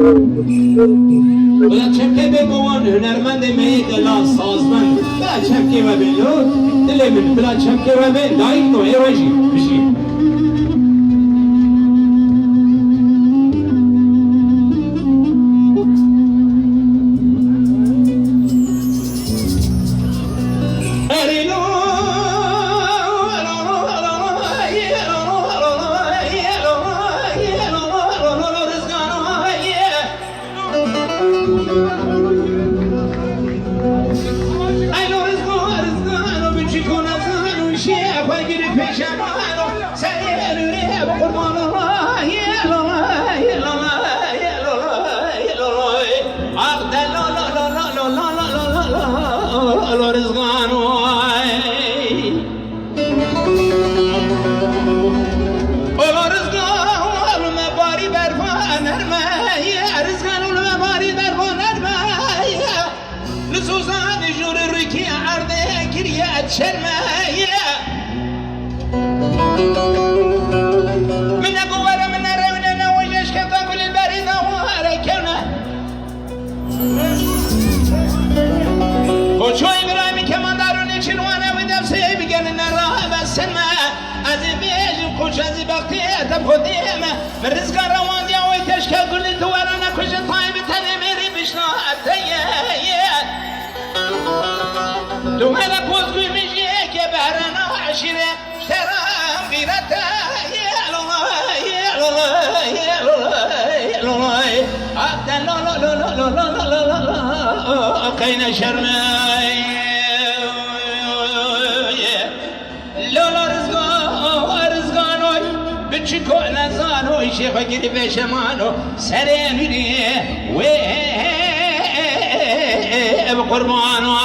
بلا چپکه به موان هنرمند می دلان سازمند بلا چپکه و بلو دل من بلا چپکه و بل لایک نو ایواجی بشی من رزق روان دي اوي تشكى كل الدول انا كل طيب تنمري بشنا اتيا دوما لا بوز كل مجيك يا بهرنا عشيره شرام غيرتا يا الله يا الله يا الله يا الله عبد لا لا لا لا لا لا لا لا قينا شرماي چیکو نزانو شیخ گیری بشمانو سرینی و قربانو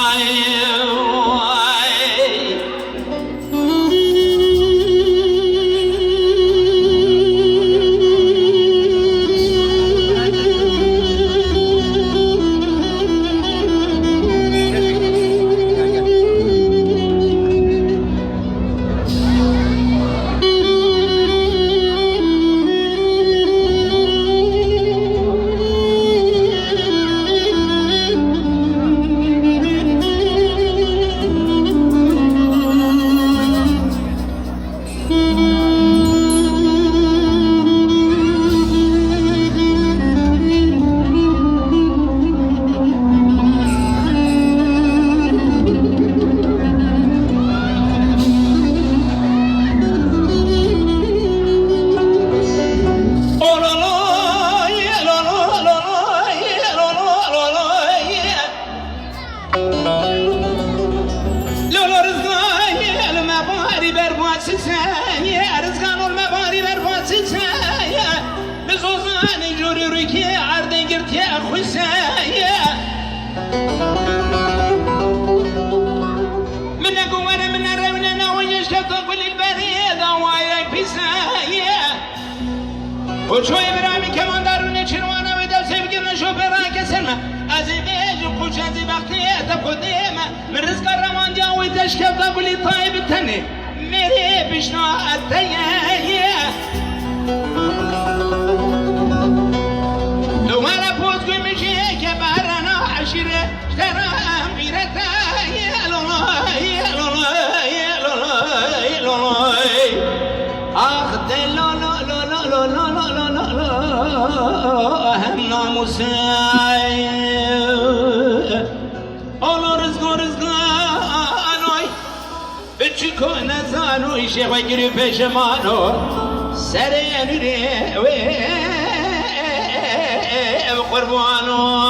وشوي برامي كمان داروني چنوانا ويدا سيبقى نشوف براك سلمة أزي بيجو كوش أزي بقتي تبقى ديما من رزق الرمان دي أوي تشكب تقولي طيب التاني ميري بشنا التايا لو ما لفوز قوي مشيك يا بهرنا عشيرة اشترام غيرتا يا لولا يا لولا يا لولا يا لولا أخذ لولا لولا لولا لولا هم ناموساي أولو رزق أنوي بتشكو نزانو إشي ويجري بشمانو سريني وقربانو